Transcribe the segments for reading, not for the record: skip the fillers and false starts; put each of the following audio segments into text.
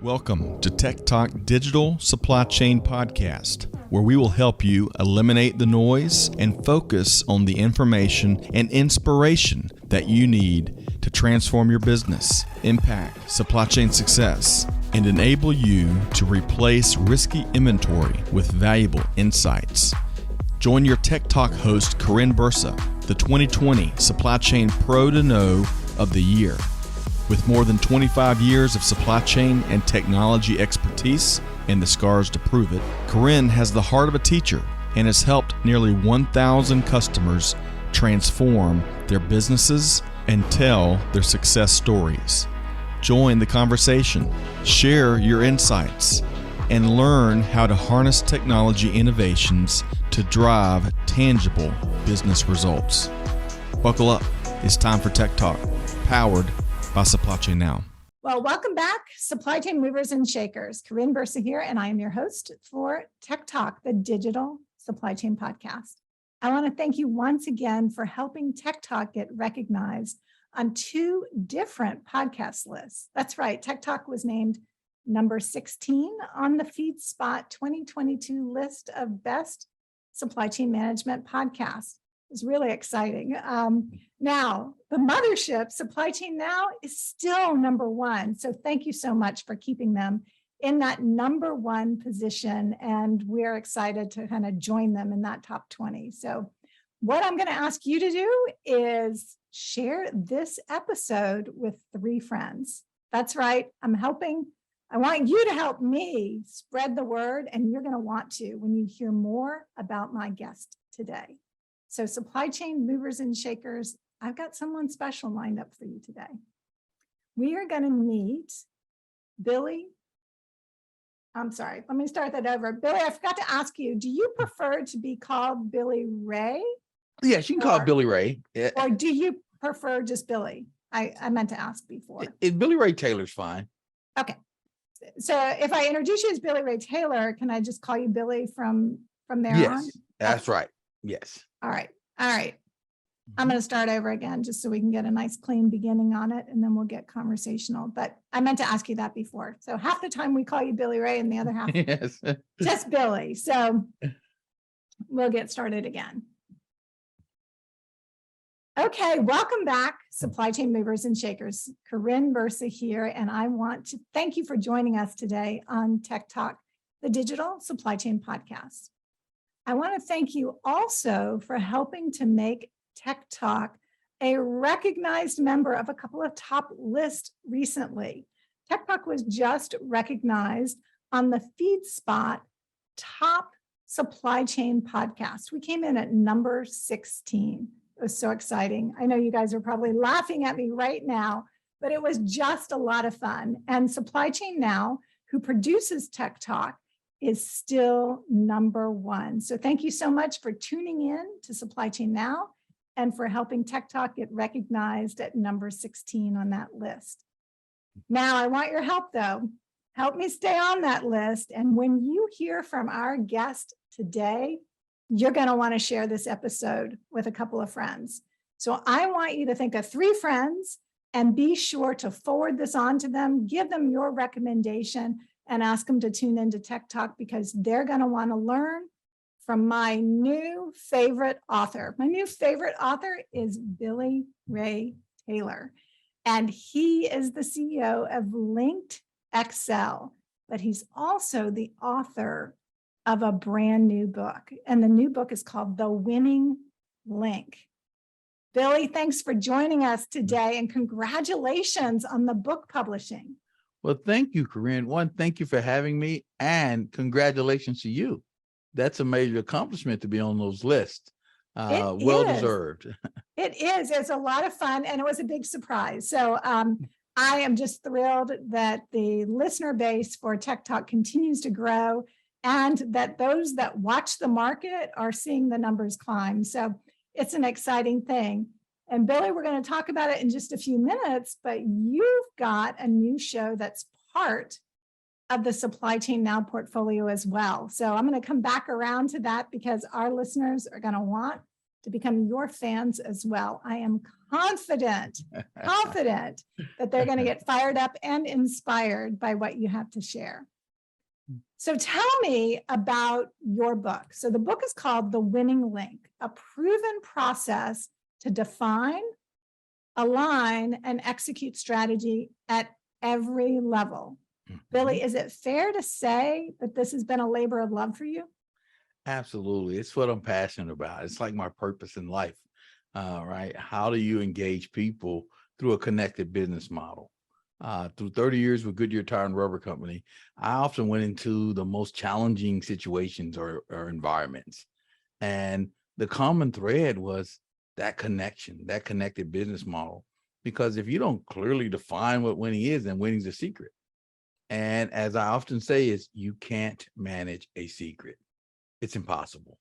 Welcome to Tech Talk Digital Supply Chain Podcast, where we will help you eliminate the noise and focus on the information and inspiration that you need to transform your business, impact supply chain success, and enable you to replace risky inventory with valuable insights. Join your Tech Talk host, Corinne Bursa, the 2020 Supply Chain Pro to Know of the Year. With more than 25 years of supply chain and technology expertise and the scars to prove it, Corinne has the heart of a teacher and has helped nearly 1,000 customers transform their businesses and tell their success stories. Join the conversation, share your insights, and learn how to harness technology innovations to drive tangible business results. Buckle up. It's time for Tech Talk, powered by Supply Chain Now. Well, welcome back, supply chain movers and shakers. Corinne Bursa here, and I am your host for Tech Talk, the digital supply chain podcast. I want to thank you once again for helping Tech Talk get recognized on two different podcast lists. That's right, Tech Talk was named number 16 on the FeedSpot 2022 list of best supply chain management podcasts. It's really exciting. Now, the mothership, Supply Chain Now, is still number one. So thank you so much for keeping them in that number one position. And we're excited to kind of join them in that top 20. So what I'm going to ask you to do is share this episode with 3 friends. That's right. I want you to help me spread the word, and you're going to want to when you hear more about my guest today. So supply chain movers and shakers, I've got someone special lined up for you today. We are going to meet Billy. I'm sorry, let me start that over. Billy, I forgot to ask you, do you prefer to be called Billy Ray? Yes, you can call it Billy Ray. Yeah. Or do you prefer just Billy? I meant to ask before. Billy Ray Taylor's fine. Okay. So if I introduce you as Billy Ray Taylor, can I just call you Billy from there on? Yes, that's right. Yes. All right. I'm going to start over again just so we can get a nice clean beginning on it, and then we'll get conversational. But I meant to ask you that before. So half the time we call you Billy Ray and the other half yes. just Billy. So we'll get started again. Okay, welcome back, supply chain movers and shakers. Corinne Bursa here, and I want to thank you for joining us today on Tech Talk, the digital supply chain podcast. I want to thank you also for helping to make Tech Talk a recognized member of a couple of top lists recently. Tech Talk was just recognized on the FeedSpot top supply chain podcast. We came in at number 16. It was so exciting. I know you guys are probably laughing at me right now, but it was just a lot of fun. And Supply Chain Now, who produces Tech Talk, is still number one. So thank you so much for tuning in to Supply Chain Now and for helping Tech Talk get recognized at number 16 on that list. Now, I want your help though. Help me stay on that list. And when you hear from our guest today, you're going to want to share this episode with a couple of friends. So I want you to think of 3 friends and be sure to forward this on to them, give them your recommendation, and ask them to tune into Tech Talk because they're going to want to learn from my new favorite author. My new favorite author is Billy Ray Taylor, and he is the CEO of Linked Excel, but he's also the author of a brand new book, and the new book is called The Winning Link. Billy, thanks for joining us today, and congratulations on the book publishing. Well, thank you, Corinne. One, thank you for having me, and congratulations to you. That's a major accomplishment to be on those lists. Well deserved. It is. It's a lot of fun, and it was a big surprise. So I am just thrilled that the listener base for Tech Talk continues to grow, and that those that watch the market are seeing the numbers climb. So it's an exciting thing. And Billy, we're going to talk about it in just a few minutes, but you've got a new show that's part of the Supply Chain Now portfolio as well. So I'm going to come back around to that because our listeners are going to want to become your fans as well. I am confident that they're going to get fired up and inspired by what you have to share. So tell me about your book. So the book is called The Winning Link, a proven process to define, align, and execute strategy at every level. Billy, is it fair to say that this has been a labor of love for you? Absolutely. It's what I'm passionate about. It's like my purpose in life, right? How do you engage people through a connected business model? Through 30 years with Goodyear Tire and Rubber Company, I often went into the most challenging situations or environments. And the common thread was that connection, that connected business model. Because if you don't clearly define what winning is, then winning's a secret. And as I often say, is you can't manage a secret. It's impossible.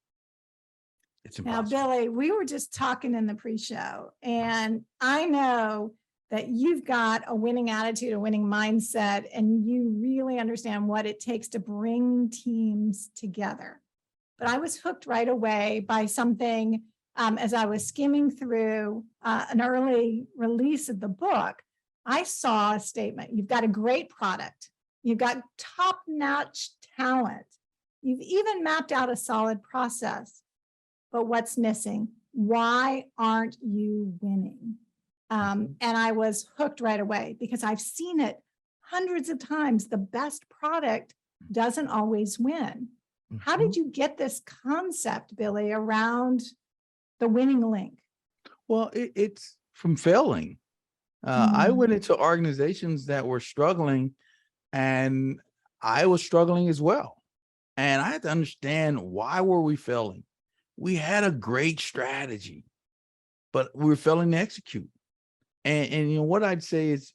It's impossible. Now, Billy, we were just talking in the pre-show, and I know that you've got a winning attitude, a winning mindset, and you really understand what it takes to bring teams together. But I was hooked right away by something as I was skimming through an early release of the book. I saw a statement. You've got a great product. You've got top-notch talent. You've even mapped out a solid process. But what's missing? Why aren't you winning? And I was hooked right away because I've seen it hundreds of times. The best product doesn't always win. How did you get this concept, Billy, around the winning link? Well, it's from failing. I went into organizations that were struggling, and I was struggling as well. And I had to understand, why were we failing? We had a great strategy, but we were failing to execute. And you know what I'd say is,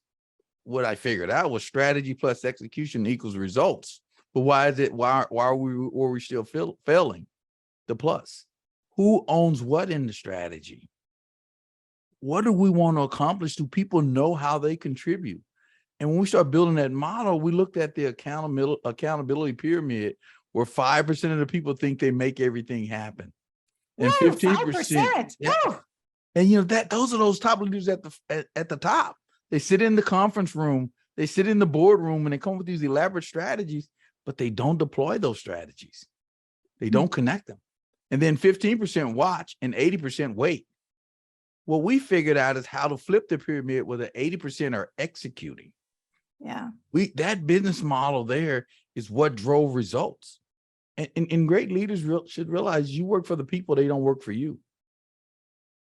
what I figured out was strategy plus execution equals results. But why were we still failing? The plus. Who owns what in the strategy? What do we want to accomplish? Do people know how they contribute? And when we start building that model, we looked at the accountability pyramid, where 5% of the people think they make everything happen. And 15%. Yeah. And you know, those are those top leaders at the top. They sit in the conference room, they sit in the boardroom, and they come with these elaborate strategies, but they don't deploy those strategies. They don't connect them. And then 15% watch and 80% wait. What we figured out is how to flip the pyramid, where the 80% are executing. Yeah. That business model there is what drove results. And great leaders should realize, you work for the people, they don't work for you.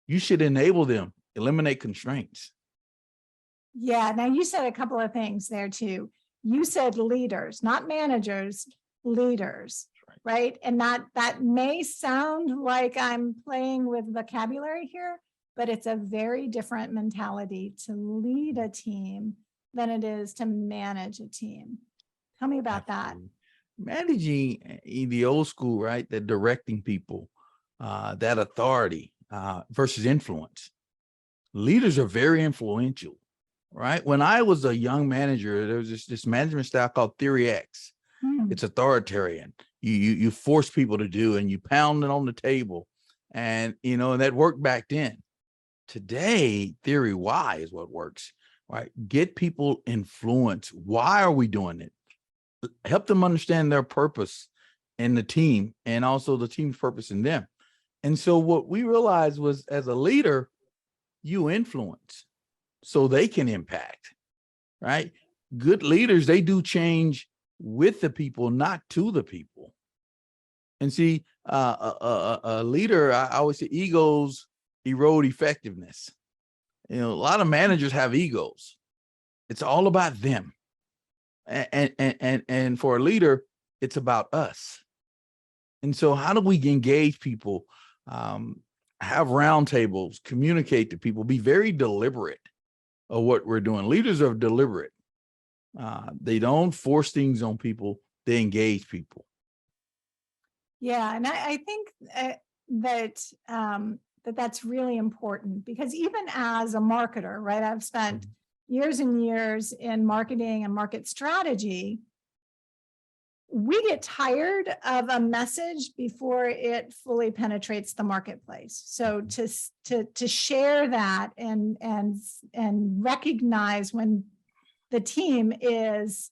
You should enable them, eliminate constraints. Yeah. Now, you said a couple of things there too. You said leaders, not managers, leaders, right? And that may sound like I'm playing with vocabulary here, but it's a very different mentality to lead a team than it is to manage a team. Tell me about that. Managing the old school, right? The directing people, that authority versus influence. Leaders are very influential, right? When I was a young manager, there was this management style called Theory X. It's authoritarian. You force people to do, and you pound it on the table, and and that worked back then. Today, Theory Y is what works, right? Get people influence. Why are we doing it? Help them understand their purpose in the team, and also the team's purpose in them. And so what we realized was, as a leader, you influence so they can impact, right? Good leaders, they do change with the people, not to the people. And see, a leader, I always say, egos erode effectiveness. A lot of managers have egos. It's all about them. And for a leader, it's about us. And so how do we engage people, have roundtables, communicate to people, be very deliberate of what we're doing? Leaders are deliberate. They don't force things on people. They engage people. Yeah. And I think that's really important, because even as a marketer, right, I've spent years and years in marketing and market strategy. we get tired of a message before it fully penetrates the marketplace. So to share that and recognize when the team is,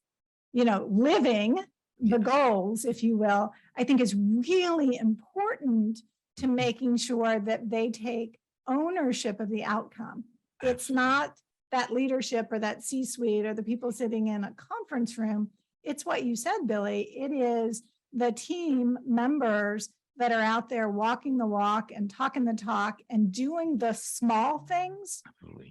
living the goals, if you will, I think is really important to making sure that they take ownership of the outcome. It's not that leadership or that C-suite or the people sitting in a conference room. It's what you said, Billy. It is the team members that are out there walking the walk and talking the talk and doing the small things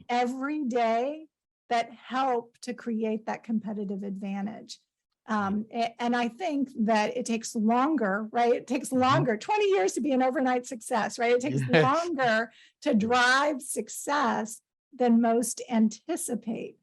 every day that help to create that competitive advantage. And I think that it takes longer, right? It takes longer, 20 years to be an overnight success, right? It takes longer to drive success than most anticipate.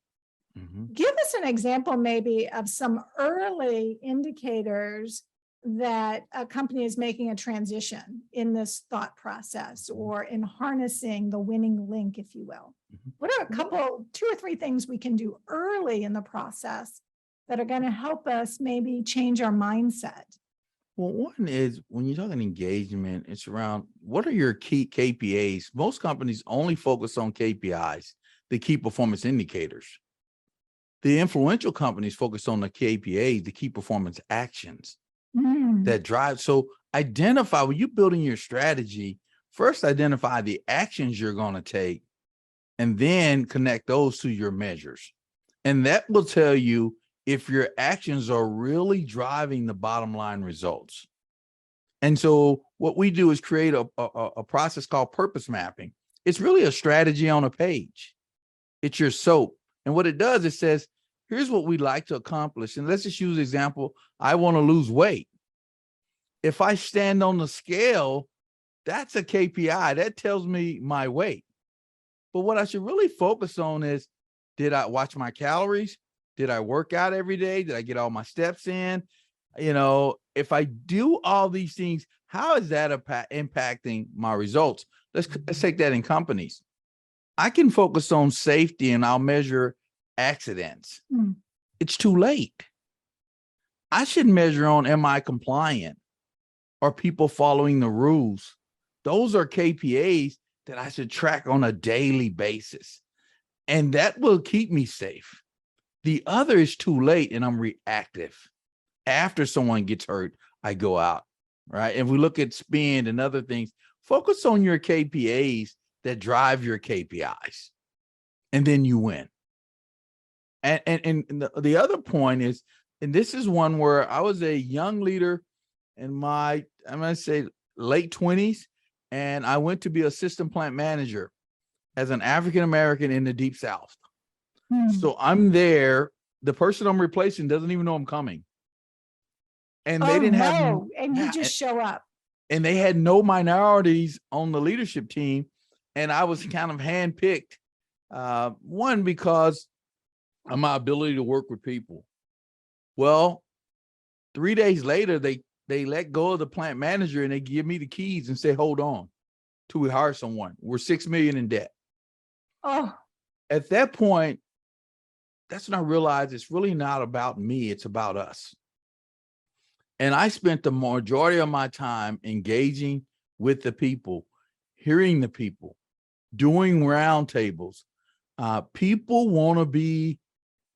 Give us an example maybe of some early indicators that a company is making a transition in this thought process or in harnessing the winning link, if you will. What are a couple, 2 or 3 things we can do early in the process that are going to help us maybe change our mindset? Well, one is when you're talking engagement, it's around what are your key KPIs? Most companies only focus on KPIs, the key performance indicators. The influential companies focus on the KPIs, the key performance actions that drive. So identify when you're building your strategy, first identify the actions you're going to take and then connect those to your measures. And that will tell you if your actions are really driving the bottom line results. And so what we do is create a process called purpose mapping. It's really a strategy on a page. It's your SOAP. And what it does, it says, here's what we'd like to accomplish. And let's just use the example, I want to lose weight. If I stand on the scale, that's a KPI. That tells me my weight. But what I should really focus on is, did I watch my calories? Did I work out every day? Did I get all my steps in? If I do all these things, how is that impacting my results? Let's take that in companies. I can focus on safety and I'll measure accidents. It's too late. I should measure on, am I compliant? Are people following the rules? Those are KPIs that I should track on a daily basis. And that will keep me safe. The other is too late and I'm reactive. After someone gets hurt, I go out, right? If we look at spend and other things, focus on your KPIs that drive your KPIs, and then you win. And the other point is, and this is one where I was a young leader in my, I'm going to say late 20s, and I went to be assistant plant manager as an African-American in the Deep South. So I'm there. The person I'm replacing doesn't even know I'm coming. And they didn't have, and you just show up. And they had no minorities on the leadership team. And I was kind of handpicked. One, because of my ability to work with people. Well, 3 days later, they let go of the plant manager and they give me the keys and say, hold on till we hire someone. We're $6 million in debt. At that point, that's when I realized it's really not about me. It's about us. And I spent the majority of my time engaging with the people, hearing the people, doing roundtables. People want to be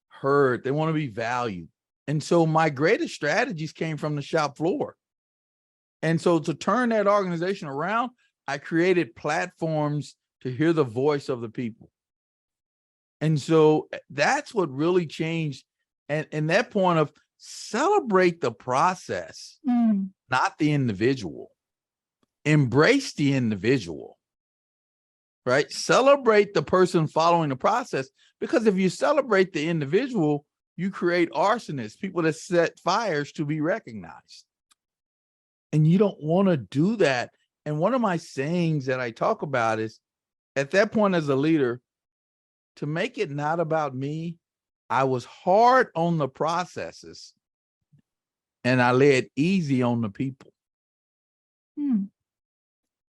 heard. They want to be valued. And so my greatest strategies came from the shop floor. And so to turn that organization around, I created platforms to hear the voice of the people. And so that's what really changed. And that point of celebrate the process, not the individual. Embrace the individual, right? Celebrate the person following the process, because if you celebrate the individual, you create arsonists, people that set fires to be recognized. And you don't want to do that. And one of my sayings that I talk about is, at that point as a leader, to make it not about me, I was hard on the processes and I laid easy on the people.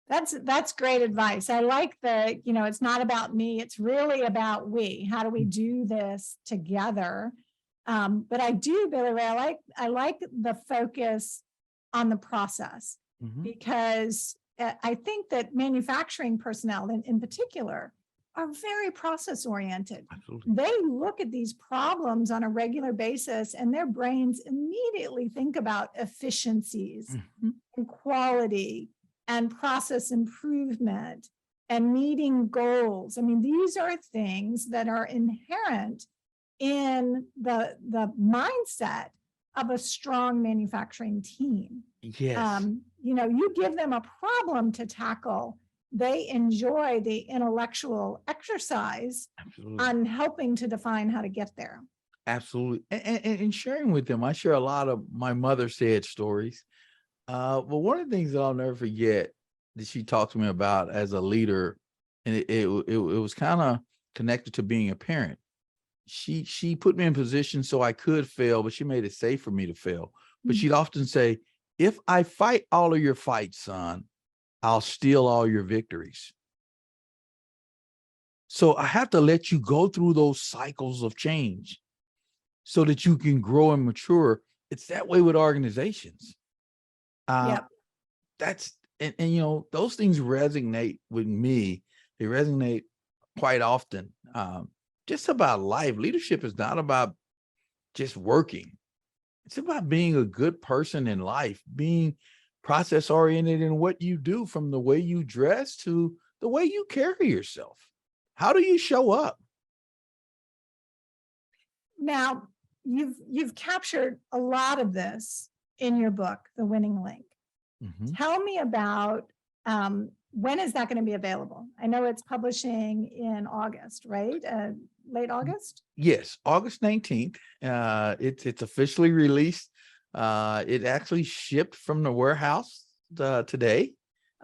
That's great advice. I like it's not about me. It's really about we. How do we do this together? But I do, Billy Ray, I like the focus on the process, because I think that manufacturing personnel in particular are very process oriented. Absolutely. They look at these problems on a regular basis and their brains immediately think about efficiencies and quality and process improvement and meeting goals. I mean, these are things that are inherent in the mindset of a strong manufacturing team. Yes. You give them a problem to tackle, they enjoy the intellectual exercise Absolutely. on helping to define how to get there. Absolutely. And sharing with them, I share a lot of my mother said stories. But one of the things that I'll never forget that she talked to me about as a leader, and it was kind of connected to being a parent. She put me in position so I could fail, but she made it safe for me to fail. But she'd often say, if I fight all of your fights, son, I'll steal all your victories. So I have to let you go through those cycles of change so that you can grow and mature. It's that way with organizations. That's, and those things resonate with me. They resonate quite often. Just about life. Leadership is not about just working. It's about being a good person in life, being process oriented in what you do, from the way you dress to the way you carry yourself. How do you show up? Now, you've captured a lot of this in your book, The Winning Link. Tell me about when is that going to be available? I know it's publishing in August, right? Late August? Yes, August 19th. It's officially released. It actually shipped from the warehouse today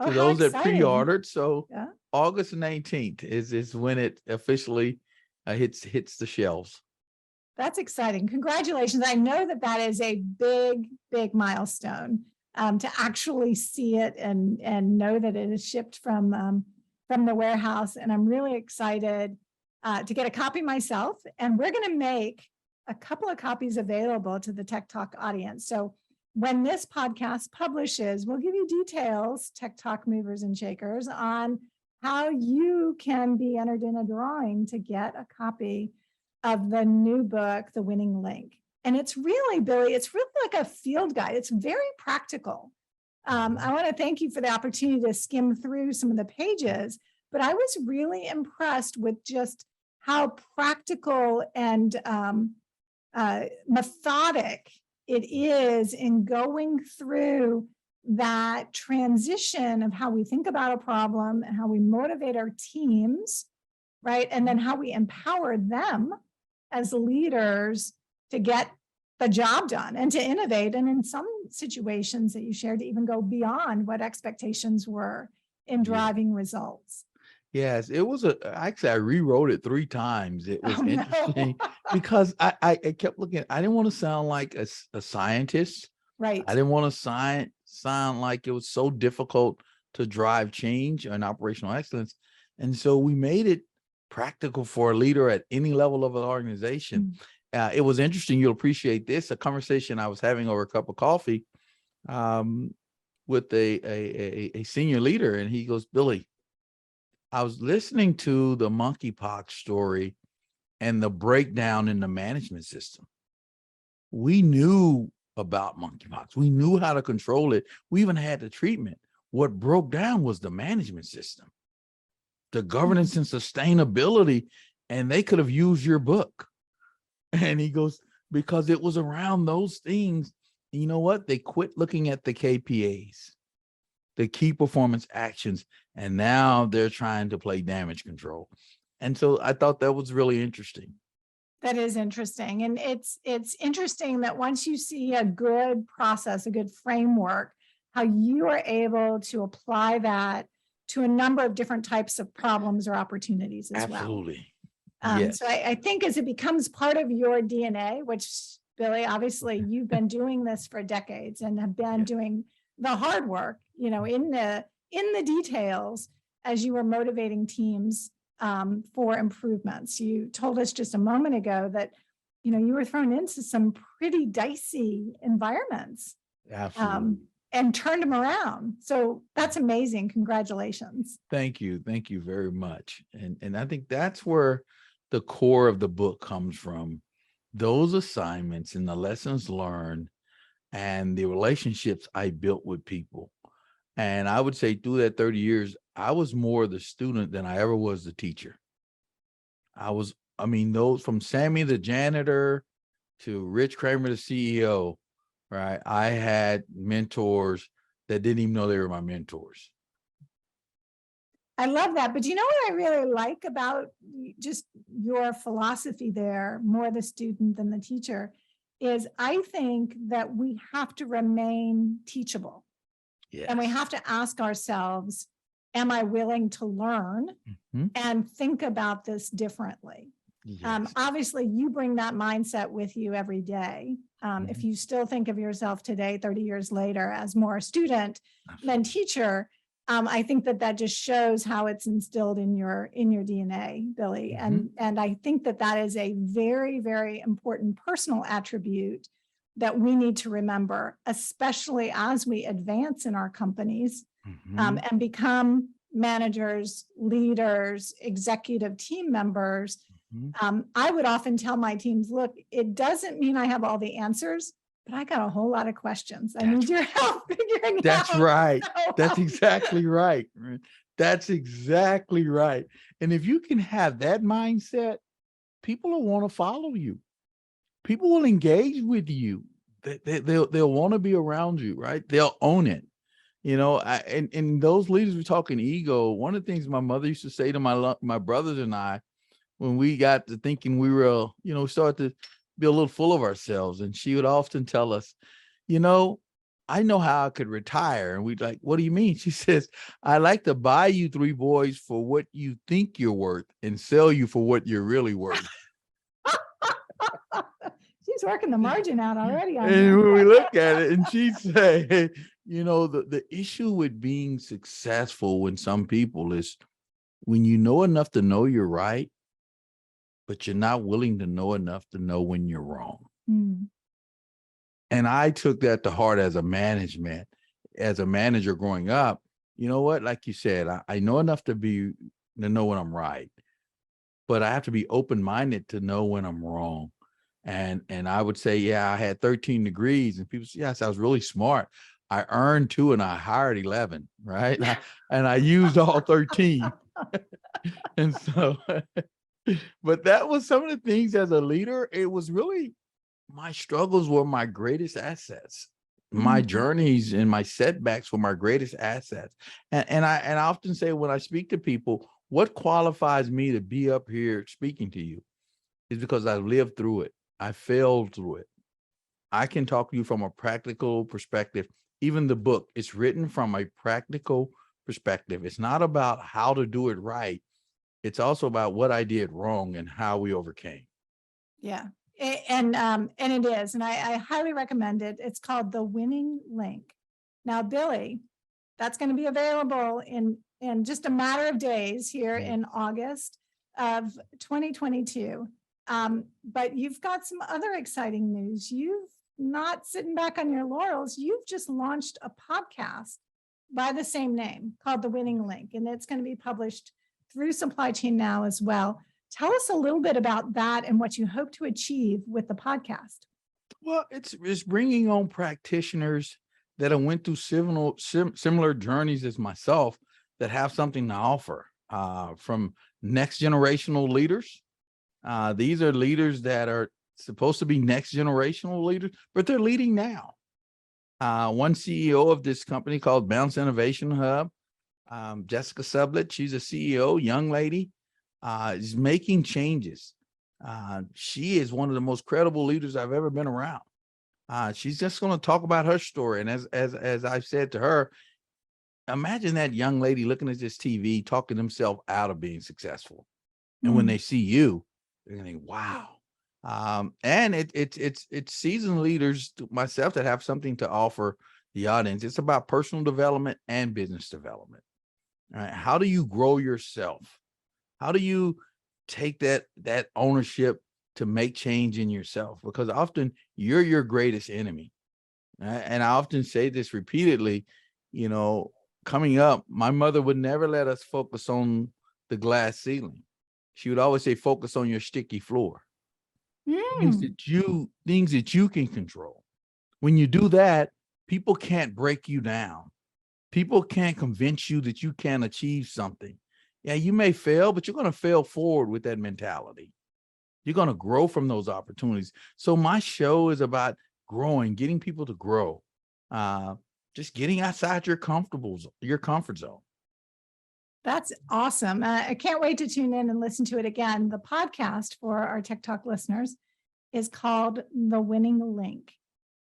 to those that pre-ordered. So yeah. August 19th is when it officially hits the shelves. That's exciting. Congratulations. I know that is a big milestone. To actually see it and know that it is shipped from the warehouse. And I'm really excited to get a copy myself. And we're going to make a couple of copies available to the Tech Talk audience. So when this podcast publishes, we'll give you details, Tech Talk movers and shakers, on how you can be entered in a drawing to get a copy of the new book, The Winning Link. And it's really, Billy, it's really like a field guide. It's very practical. I want to thank you for the opportunity to skim through some of the pages, but I was really impressed with just how practical and methodic it is in going through that transition of how we think about a problem and how we motivate our teams, right? And then how we empower them as leaders to get the job done and to innovate. And in some situations that you shared, to even go beyond what expectations were in driving results. Yes, it was actually, I rewrote it 3 times. It was interesting because I kept looking, I didn't want to sound like a scientist. Right. I didn't want to sound like it was so difficult to drive change and operational excellence. And so we made it practical for a leader at any level of an organization. It was interesting. You'll appreciate this. A conversation I was having over a cup of coffee with a senior leader. And he goes, Billy, I was listening to the monkeypox story and the breakdown in the management system. We knew about monkeypox. We knew how to control it. We even had the treatment. What broke down was the management system, the governance and sustainability, and they could have used your book. And he goes, because it was around those things. And you know what? They quit looking at the KPAs, the key performance actions, and now they're trying to play damage control. And so I thought that was really interesting. That is interesting. And it's interesting that once you see a good process, a good framework, how you are able to apply that to a number of different types of problems or opportunities as well. Absolutely. Yes. So I think as it becomes part of your DNA, which, Billy, obviously you've been doing this for decades and have been doing the hard work, in the details as you were motivating teams for improvements. You told us just a moment ago that you were thrown into some pretty dicey environments. Absolutely. And turned them around. So that's amazing. Congratulations. Thank you. Thank you very much. And I think that's where the core of the book comes from. Those assignments and the lessons learned and the relationships I built with people. And I would say through that 30 years, I was more the student than I ever was the teacher. Those from Sammy the janitor to Rich Kramer the CEO, right? I had mentors that didn't even know they were my mentors. I love that. But you know what I really like about just your philosophy there, more the student than the teacher, is I think that we have to remain teachable. Yes. And we have to ask ourselves, am I willing to learn and think about this differently? Yes. Obviously, you bring that mindset with you every day. If you still think of yourself today, 30 years later, as more student than teacher, I think that just shows how it's instilled in your DNA, Billy. And I think that is a very, very important personal attribute that we need to remember, especially as we advance in our companies and become managers, leaders, executive team members. I would often tell my teams, look, it doesn't mean I have all the answers, but I got a whole lot of questions. I need your help figuring That's out. right. So, That's exactly right. That's exactly right. And if you can have that mindset, people will want to follow you. People will engage with you. They'll want to be around you, right? They'll own it. And those leaders, we're talking ego. One of the things my mother used to say to my brothers and I, when we got to thinking we were, started to be a little full of ourselves. And she would often tell us, I know how I could retire. And we'd like, what do you mean? She says, I like to buy you 3 boys for what you think you're worth and sell you for what you're really worth. She's working the margin out already. And when we look at it, and she'd say, the issue with being successful when some people is when you know enough to know you're right, but you're not willing to know enough to know when you're wrong. And I took that to heart as a manager growing up. You know what? Like you said, I know enough to know when I'm right, but I have to be open-minded to know when I'm wrong. And I would say, yeah, I had 13 degrees, and people say, yes, I was really smart. I earned 2 and I hired 11, right? And I used all 13. And so, but that was some of the things as a leader. It was really, my struggles were my greatest assets. My journeys and my setbacks were my greatest assets. And I often say when I speak to people, what qualifies me to be up here speaking to you is because I lived through it. I failed through it. I can talk to you from a practical perspective. Even the book, it's written from a practical perspective. It's not about how to do it right. It's also about what I did wrong and how we overcame. Yeah. And it is. And I highly recommend it. It's called The Winning Link. Now, Billy, that's going to be available in just a matter of days here in August of 2022. But you've got some other exciting news. You've not sitting back on your laurels. You've just launched a podcast by the same name called The Winning Link, and it's going to be published through Supply Chain Now as well. Tell us a little bit about that and what you hope to achieve with the podcast. Well, it's bringing on practitioners that have went through similar journeys as myself that have something to offer, from next generational leaders. These are leaders that are supposed to be next generational leaders, but they're leading now. One CEO of this company called Bounce Innovation Hub, Jessica Sublet, she's a CEO, young lady, is making changes. She is one of the most credible leaders I've ever been around. She's just going to talk about her story. And as I've said to her, imagine that young lady looking at this TV, talking themselves out of being successful. And when they see you, they're going to think, wow. And it's seasoned leaders, myself, that have something to offer the audience. It's about personal development and business development. All right. How do you grow yourself? How do you take that ownership to make change in yourself, because often you're your greatest enemy. And I often say this repeatedly, coming up, my mother would never let us focus on the glass ceiling. She would always say, focus on your sticky floor. Things that you can control. When you do that, people can't break you down. People can't convince you that you can't achieve something. Yeah, you may fail, but you're going to fail forward with that mentality. You're going to grow from those opportunities. So my show is about growing, getting people to grow, just getting outside your comfort zone. That's awesome. I can't wait to tune in and listen to it again. The podcast for our Tech Talk listeners is called The Winning Link.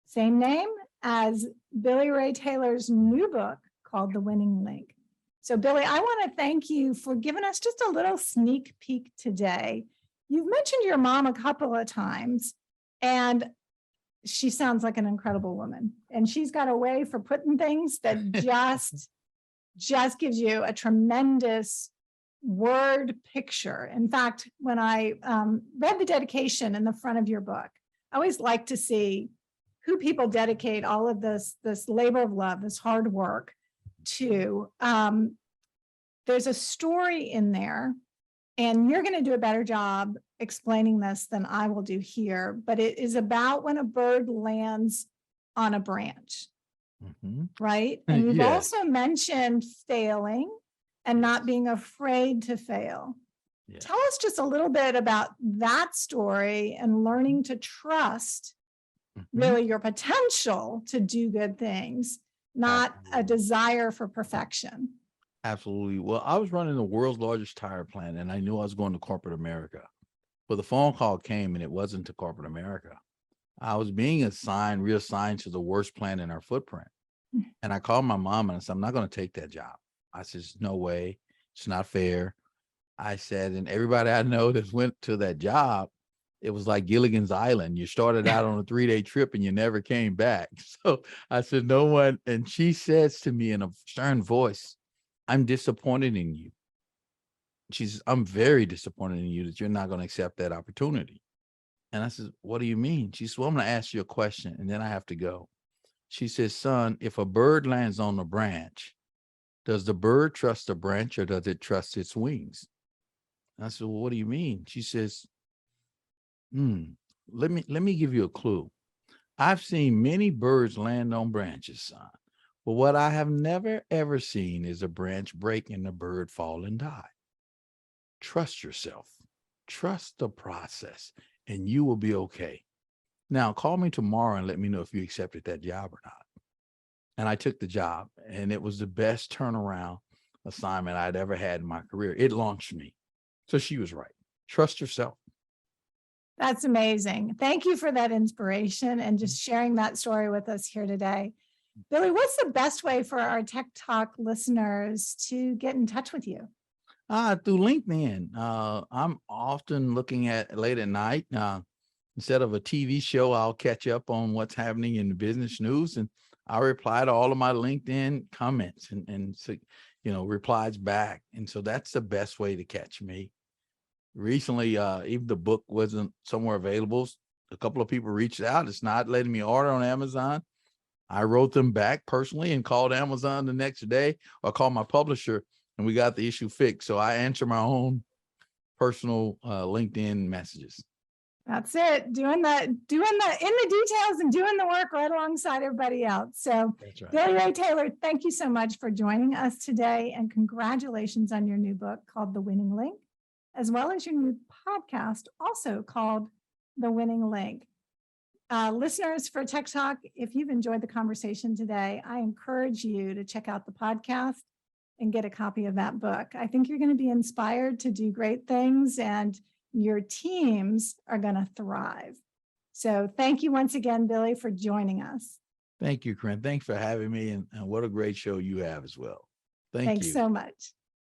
Same name as Billy Ray Taylor's new book called The Winning Link. So Billy, I want to thank you for giving us just a little sneak peek today. You've mentioned your mom a couple of times, and she sounds like an incredible woman. And she's got a way for putting things that just gives you a tremendous word picture. In fact, when I read the dedication in the front of your book, I always like to see who people dedicate all of this labor of love, this hard work to. There's a story in there, and you're going to do a better job explaining this than I will do here, but it is about when a bird lands on a branch, right? And you've also mentioned failing and not being afraid to fail. Yeah. Tell us just a little bit about that story and learning to trust really your potential to do good things, not a desire for perfection. Absolutely. Well, I was running the world's largest tire plant, and I knew I was going to corporate America. But the phone call came, and it wasn't to corporate America. I was being reassigned to the worst plant in our footprint. And I called my mom and I said, I'm not going to take that job. I said, no way. It's not fair. I said, and everybody I know that went to that job, it was like Gilligan's Island. You started out on a 3-day trip and you never came back. So I said, no one. And she says to me in a stern voice, I'm disappointed in you. She says, I'm very disappointed in you that you're not going to accept that opportunity. And I said, what do you mean? She said, well, I'm going to ask you a question and then I have to go. She says, son, if a bird lands on a branch, does the bird trust the branch or does it trust its wings? And I said, well, what do you mean? She says, let me give you a clue. I've seen many birds land on branches, son. But what I have never, ever seen is a branch break and the bird fall and die. Trust yourself. Trust the process, and you will be okay. Now, call me tomorrow and let me know if you accepted that job or not. And I took the job, and it was the best turnaround assignment I'd ever had in my career. It launched me. So she was right. Trust yourself. That's amazing. Thank you for that inspiration and just sharing that story with us here today. Billy, what's the best way for our Tech Talk listeners to get in touch with you? Through LinkedIn. I'm often looking at late at night. Instead of a TV show, I'll catch up on what's happening in the business news, and I'll reply to all of my LinkedIn comments and replies back. And so that's the best way to catch me. Recently, even the book wasn't somewhere available. A couple of people reached out. It's not letting me order on Amazon. I wrote them back personally and called Amazon the next day, or called my publisher, and we got the issue fixed. So I answer my own personal LinkedIn messages. That's it. Doing the in the details and doing the work right alongside everybody else. So that's right. Billy Ray Taylor, thank you so much for joining us today, and congratulations on your new book called The Winning Link, as well as your new podcast also called The Winning Link. Listeners for Tech Talk, if you've enjoyed the conversation today, I encourage you to check out the podcast and get a copy of that book. I think you're going to be inspired to do great things, and your teams are going to thrive. So thank you once again, Billy, for joining us. Thank you, Corinne. Thanks for having me, and what a great show you have as well. Thanks you so much.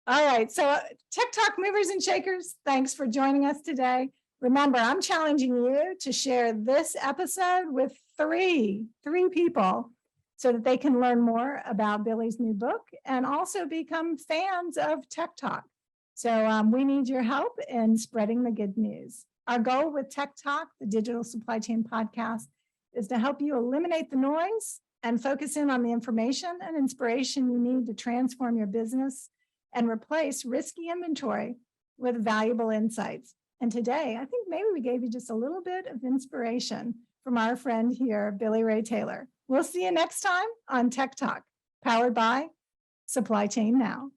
All right. So Tech Talk movers and shakers, thanks for joining us today. Remember, I'm challenging you to share this episode with three people so that they can learn more about Billy's new book and also become fans of Tech Talk. So we need your help in spreading the good news. Our goal with Tech Talk, the Digital Supply Chain Podcast, is to help you eliminate the noise and focus in on the information and inspiration you need to transform your business and replace risky inventory with valuable insights. And today, I think maybe we gave you just a little bit of inspiration from our friend here, Billy Ray Taylor. We'll see you next time on Tech Talk, powered by Supply Chain Now.